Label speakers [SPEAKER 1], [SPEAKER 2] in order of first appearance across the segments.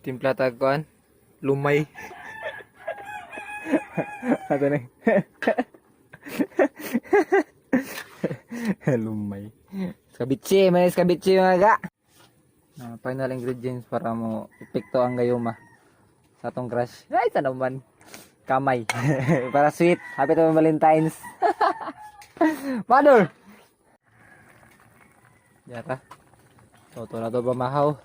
[SPEAKER 1] Timpla tag kuan. Lumay. Ato na. Lumay. Skabitsi, may skabitsi mga ga. Final ingredients para mo epekto ang gayuma sa atong crush. Ay, sa naman. Kamay. Para sweet. Happy to Valentine's. Mother! Yata. Toto na to bamahaw.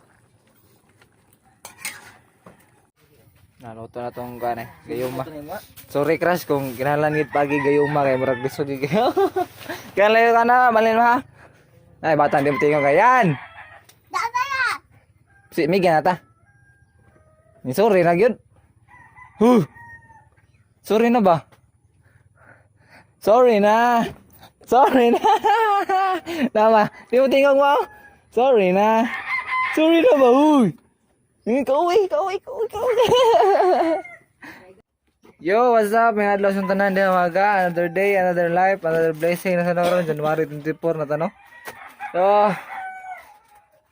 [SPEAKER 1] Naluto na tong kanay, gayuma. Sorry crush kung kinalan gid pagi gayuma kay murag gusto gid. Kaya layo ka na, malin mo ha. Ay, bata di mo tingog kayan. Si Miguel ata. Ni sorry na gyud. Sorry na ba? Sorry na. Sorry na. Tama. Di mo tingog mo. Sorry na. Sorry na ba? Kauwi. Yo, what's up? May adlaw sa tanan din mga. Another day, another life, another blessing na sa naroon. January 24 na tano. So,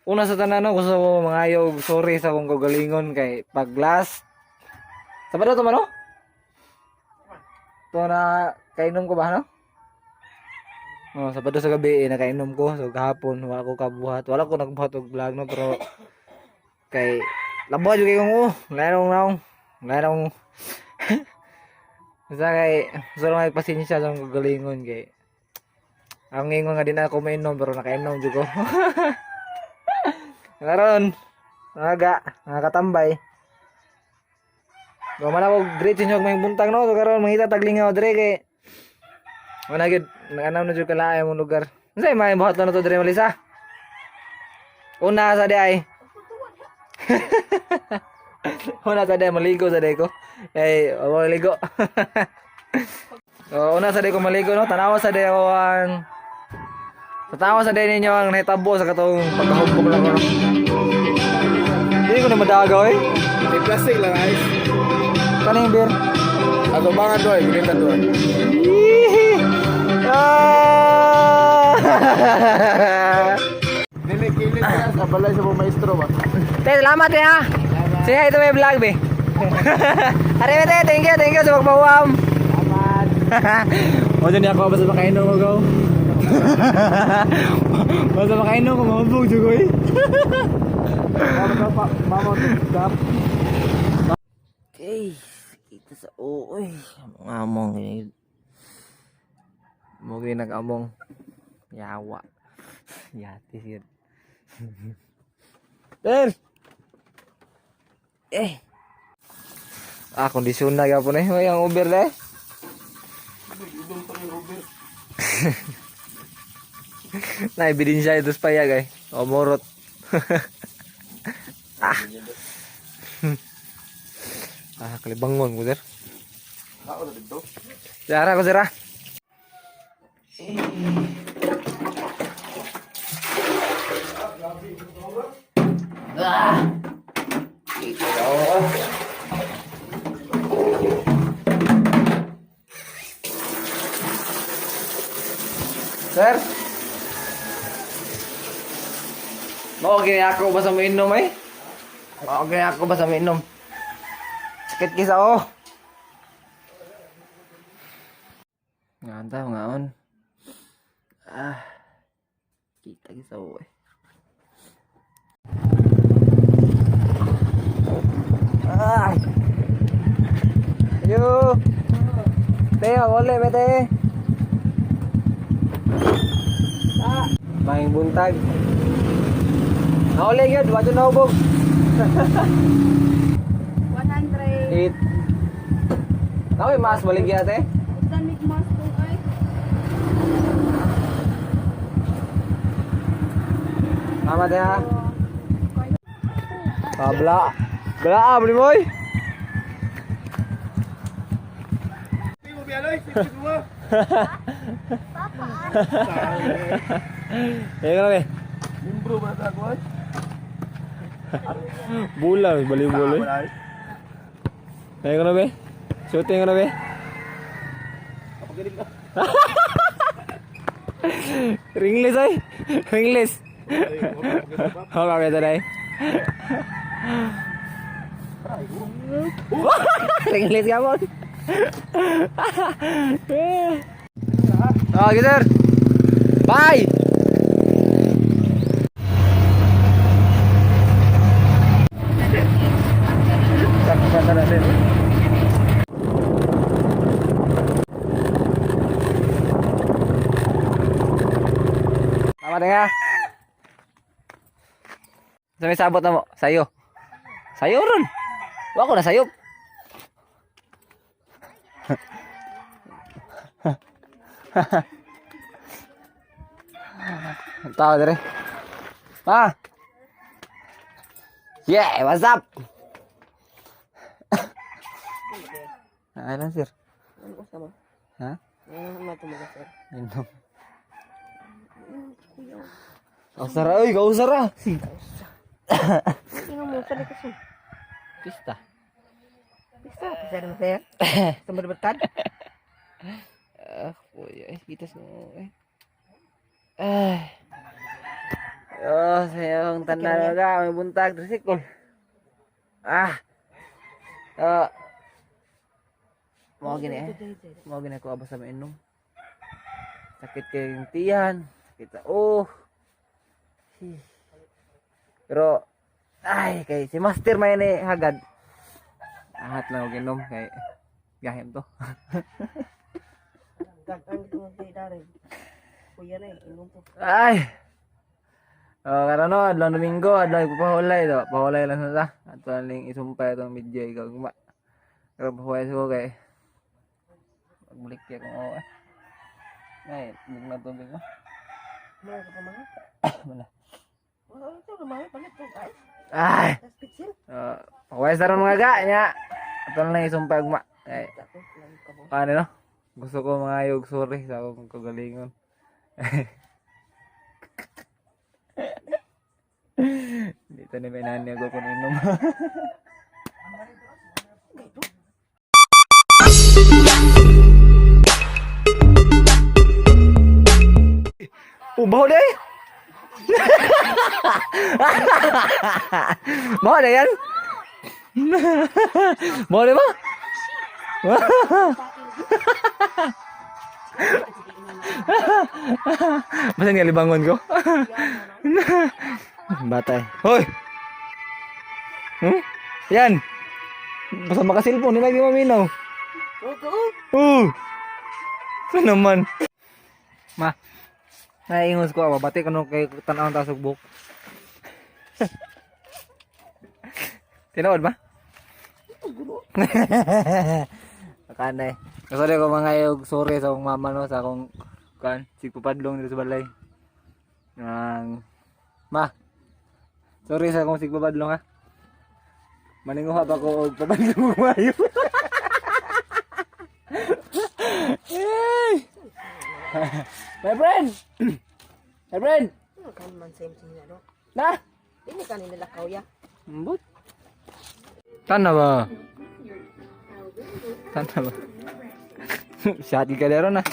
[SPEAKER 1] una sa tanan no, gusto ko mangayog sorry sa akong kagalingon kay pag last. Sabado to man no? To na kainom ko ba no? Oh, Sabado sa gabi nakainom ko. So gahapon wala ko kabuhat. Wala ko nagbuhat og vlog no pero kay labo jud kay ko. Larong. Sa kay gusto lang pasensya sa akong kagalingon kay ang ingon nga din ako mainom pero nakainom jud ko. Karon, nakatambay. Gaman ako great sinyo may buntag no, so karon mangita taglingaw dire kay wala gid naganaw na jud kalaay mong lugar. Unsay may buhat na to dire Malisa? Una sa di ay. Una sa di maligo sa di ko. Maligo. So, una sa di ko maligo no, tanawa sa di ako ang tatawa sa din ninyo ang nahitabo sa katong pagkahumpok lang ko. Hindi ko na madagaw eh.
[SPEAKER 2] May plastic lang guys.
[SPEAKER 1] Kaning beer?
[SPEAKER 2] Ato bangan doy, ginita doy. Ninikilit ka sa balay sa mga maestro ba?
[SPEAKER 1] Te, salamat eh ha. Say hi to my vlog be. Are te, thank you sa pagpawam.
[SPEAKER 2] Salamat.
[SPEAKER 1] O dyan ako basta makainom ko go. Basta makainom ko mahubog jugoy.
[SPEAKER 2] Mama tap.
[SPEAKER 1] Okay, kita sa uoy. Among ini. Mo nag-among yawa. Yati sir. Ter. Kondisyon na gyapon eh. May ang Uber deh. Nah, ebidensya itu supaya guys. Morot. Kalibangon ko sir.
[SPEAKER 2] Ako na dito.
[SPEAKER 1] Sara ko sir. Sir. Mau gini ako ba sa mainom eh? Mau gini ako ba sa mainom? Sakit kisa oh. Nganta ngaon. Kita kisa oh eh. Ayo. Teo, boleh bete. Maing buntag. Nauli yun, wajo na hubog.
[SPEAKER 3] 100.
[SPEAKER 1] 8. Nawi mas baligya te.
[SPEAKER 3] Dan mig mas to ay.
[SPEAKER 1] Mama te ha. Bla. Bla beli boy.
[SPEAKER 2] Mo bialoy, sipit mo.
[SPEAKER 1] Ayo be.
[SPEAKER 2] Limbro ba ta ko?
[SPEAKER 1] Bola bali bola. Ayo be. Shooting be.
[SPEAKER 2] Apa galing ka?
[SPEAKER 1] Ringless ay. Ringless. Hola be today. English ka mo. Oh, gitu. Sir. Bye. Tama na nga. Sa may sabot na mo, sayo. Sayo ron. Wako na sayop. Tao dire. Ma. Yeah, what's up? Ano sir?
[SPEAKER 3] Ano sa mo?
[SPEAKER 1] Ha?
[SPEAKER 3] Ano matumaga sir?
[SPEAKER 1] Inom. Kausara, oy, kausara.
[SPEAKER 3] Ano mo sa kasi?
[SPEAKER 1] Pista.
[SPEAKER 3] Bisa bisa naman sir. Sama bertan.
[SPEAKER 1] Boy, kita semua. Oh, sayang tanan ga may buntag tricycle. Mau gini ako abas sa mainom. Sakit kayong tiyan, sakit sa Pero kay si Master may ni hagad. Ahat lang og inom kay gahim to.
[SPEAKER 3] Ang itong dari. Kuya na inom to.
[SPEAKER 1] Karena adlaw Domingo, adlaw ipapahulay do. Pahulay lang sa ato ning isumpay itong video ikaw guma. Pero pahuway ko kay magbulik kaya kung ay, bugna tubig mo.
[SPEAKER 3] Mga ka mga.
[SPEAKER 1] Mana?
[SPEAKER 3] Ito mga palit to guys. Pixel.
[SPEAKER 1] Pahuway sa ron mga ga nya. Ato lang isumpay guma. Paano no? Gusto ko mga yog sorry sa akong kagalingon. Dito ni may nani ako kung inom. Baho deh. Baho deh yan. Baho deh ba? Masa nga libangon ko? Batay. Hoy! Yan! Basta makasilpon, hindi lagi maminaw. Ito naman. Ma, naiingos ko ako. Bati ka nung kay tanawang tasugbok. Tinawad ba? Makanay. Kasali ko mga yung sorry sa akong mama no, sa akong sigpapadlong dito sa balay. Ma, sorry sa akong sigpapadlong ha. Maninguha pa ko og papadlong mayo. My friend! My friend!
[SPEAKER 3] Ano kan man same sina do?
[SPEAKER 1] Na!
[SPEAKER 3] Ini kan nila kauya.
[SPEAKER 1] Mbut. Tana ba? Tana ba? Syati ka laro na.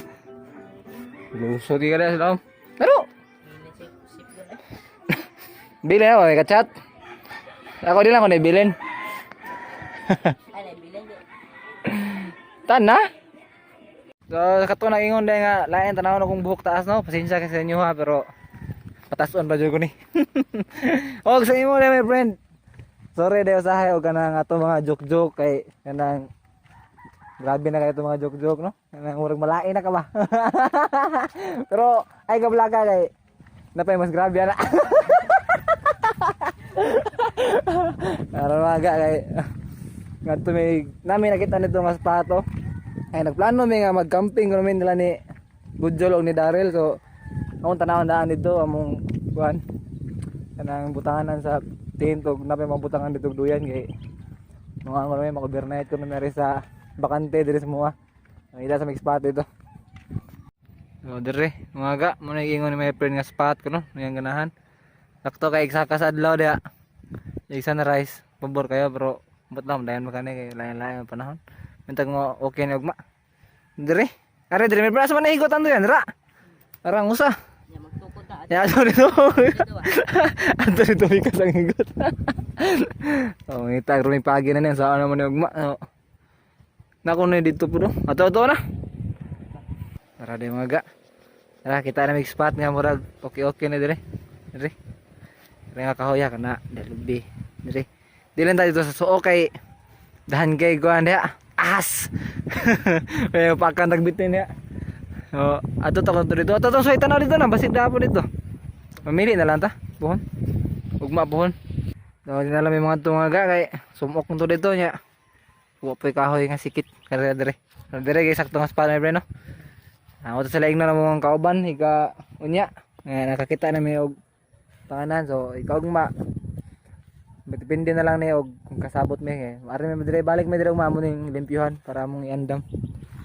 [SPEAKER 1] Luso di ka laro sa daom. Laro! Bilin ako, may kachat. Ako din lang ako naibilin.
[SPEAKER 3] Ay, bilang di.
[SPEAKER 1] Tana? So, kato na ingon dahil nga lain tanaw na kong buhok taas no. Pasensya kasi sa inyo ha, pero patason pa dyan ko ni. Og sa imo na my friend. Sorry dahil usahay o ka na nga ito mga joke-joke kay kanang grabe na kayo ito mga joke-joke no. Kanang murag malain na ka ba. Pero ay kablaga kay napay mas grabe na. Narawaga kay nga ito may namin nakita nito mas pato. Ay nagplano mi nga mag-camping kuno min nila ni Budjol og ni Daryl so akong tanawon daan dito among kuan kanang butangan sa tintog napay mga butangan dito duyan kay mga ano may mag-overnight kuno meri sa bakante diri sa mga ila sa may spot dito. So dire mga ga mo nag-ingon ni my friend nga spot kuno yang ganahan. Sakto kay eksaka sa adlaw dia. Isa na rice pabor kayo pero but lang dayon makane kay lain-lain ang panahon. Mentag mo okay na ugma. Dire. Are dire may braso man nahigotan to yan, ra. Arang usa.
[SPEAKER 3] Ya magtukod ta.
[SPEAKER 1] Ya sorry to. Anto dito mi kasang higot. Oh, ngita rumi pagi na niyan sa ano man ugma. Nako na dito po do. Ato na. Tara di mga ga. Tara kita na may spot nga murag okay na dire. Dire. Dire nga kahoya kana dalubi. Dire. Dilan ta dito sa suo kay dahan kay guan dia. As. May pakan tagbitin dia. Oh, ato to dito. Ato so itanaw dito na basit dapo dito. Mamili na lang ta. Buhon. Ugma buhon. Daw din alam yung mga tungaga kay sumok nito dito nya. Wa poy kahoy nga sikit kada dire. Dire kay sakto nga spot na bre no. Ako sa laing na mga kauban ika unya. Nga nakakita na mi og panganan so ikaw ugma. Depende na lang ni og kung kasabot mi kay. Ari mi dire balik mi dire ugma mo ning limpyuhan para mong iandam.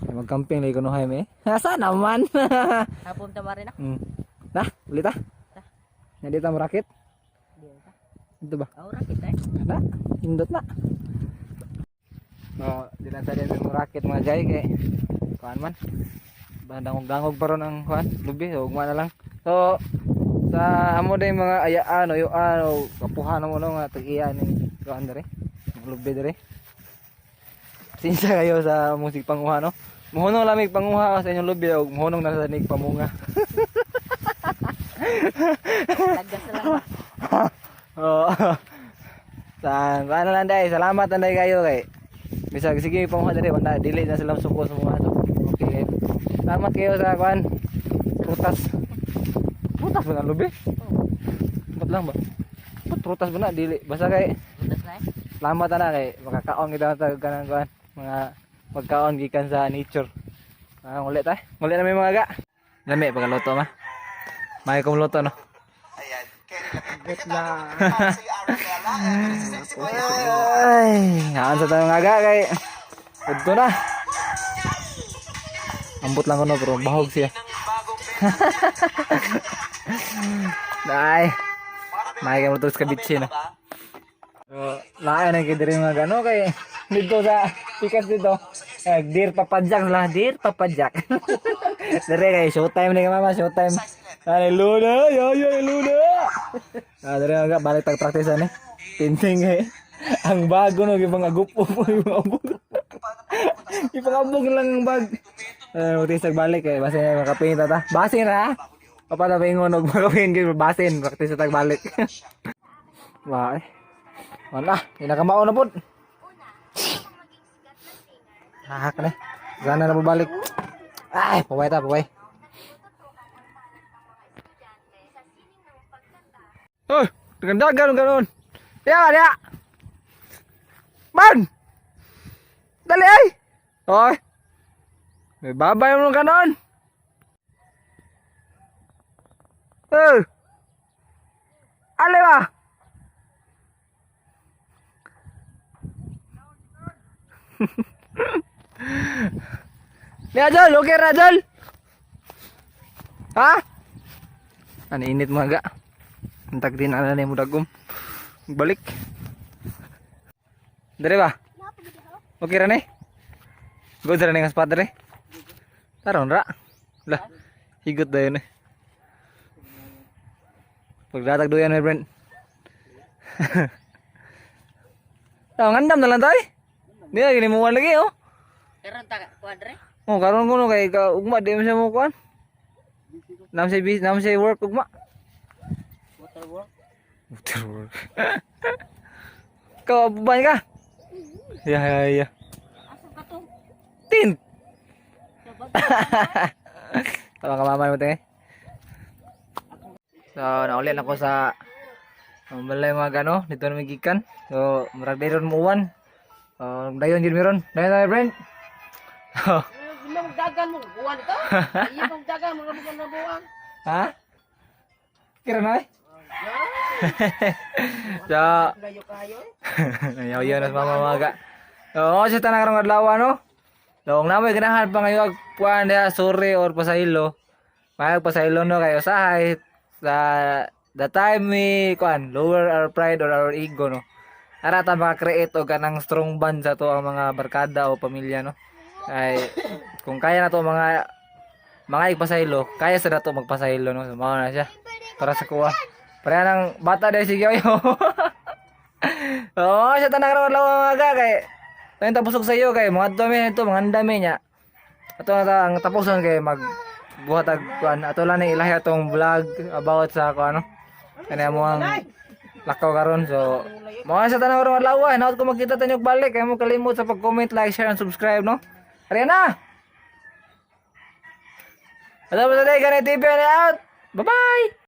[SPEAKER 1] Mag-camping lagi kuno hay mi. Asa naman.
[SPEAKER 3] Hapon ta mari na.
[SPEAKER 1] Nah, ulit ah. Nya dito mo rakit. Ito ba?
[SPEAKER 3] Aura kita.
[SPEAKER 1] Na, indot na. No, dilan sa din mo rakit mga gay kay kuan man. Bandangog-dangog pa ron ang kuan, lubi, ugma na lang. So sa amo day mga ayaan o yuan o kapuhan mo no nga tag-iya ni kuan dire. Lubi dire. Sinsa kayo sa musik panguha no. Muhunong lamig panguha sa inyong lubi o muhunong na sa nig pamunga.
[SPEAKER 3] Lagas na lang.
[SPEAKER 1] Oh. San, paano lang day? Salamat anday kayo kay. Bisag sige panguha dire wala dili na sila suko sa mga to. Okay. Salamat kayo sa kuan. Prutas. Prutas ba na lubi? Ba't lang ba? Ba't prutas ba na dili? Basta kay
[SPEAKER 3] Butas na eh.
[SPEAKER 1] salamat na kay makakaon kita sa kanang kuan mga pagkaon gikan sa nature. Ulit ta. Ulit na may mga ga. Lami pagluto ma. May kong luto no.
[SPEAKER 3] Gut na.
[SPEAKER 1] Ay, ngaan sa tayo nga ga kay. Udto na. Ambot lang ko no bro, bahog siya. Dai. May kang luto sa kabitsi no. Lain ang kidiri mga gano kay dito sa pikas dito. Dear Papa Jack lah, Dear Papa Jack. Dire kay showtime ni mama, showtime. Ay Luna, yo Luna. Dire nga balik tag practice ani. Tinting eh. Ang bago no gibang agupo po yung abog. Ipangabog lang ang bag. Utis balik kay base makapin ta. Basin ra. Papa ta pingon og makapin gyud basin, practice tag balik. Wah. Wala, inakamao na pud. Hahak na. Sana na babalik. Ay, paway ta, paway. Oh, dagan ganon. Ya. Man. Dali ay. Oy. May babay mo ganon. Ale ba? Ni Ajol, okay ra Ajol? Ha? Ano init mga ga? Antag din ala ni mudagom. Balik. Dire ba? Okay ra ni? Good ra ni nga spot dire. Taron ra. Lah, higot dayon eh. Pagdatag doyan my friend. Taw ngandam na lang tay. Di lagi ni muwan lagi oh.
[SPEAKER 3] Karon ta kuadre.
[SPEAKER 1] Oh, karon kuno kay ka ugma di mo siya mo kuan. Nam say work ugma.
[SPEAKER 3] Water work.
[SPEAKER 1] Water work. Kau ban ka? Ya.
[SPEAKER 3] Asa ka to?
[SPEAKER 1] Tin.
[SPEAKER 3] Dapat.
[SPEAKER 1] Tawa ka mama mo te. So, naulit ako sa malay mga gano dito na magikan. So, murag dayron mo uwan. Dayon jud meron. Dayon tayo, friend.
[SPEAKER 3] Hindi mo dagan mo buwan ito. Iya mo dagan mo na buwan.
[SPEAKER 1] Ha? Kira na eh? So,
[SPEAKER 3] Gayo kayo.
[SPEAKER 1] ayaw yun at mamamaga. So, kasi tanang karong adlaw no? So, kung namoy ganahan pa ngayon puan dia sore or pasahilo. Mayag pasahilo no kayo sahay sa the time we kuan lower our pride or our ego no. Arata maka-create og kanang strong bond sa to ang mga barkada o pamilya no. Ay kung kaya na to mga igpasahilo, kaya sa nato magpasahilo no. So, mao na siya para sa kuha. Para nang bata dahil sige yo. Oh, siya tanang karong adlaw mga kay Tayo tapos og sayo kay mga dami ito, mga dami niya. Ato na ang tapuson kay buhat ag kuan. Ato lang ni ilahi atong vlog about sa kuan ano. Kani mo ang lakaw karon. So mga sa tanang ron adlaw, hinaut ko magkita tayo balik kay mo kalimot sa pag-comment, like, share and subscribe no. Ariana. Ada ba sa day kanay TV out. Bye-bye.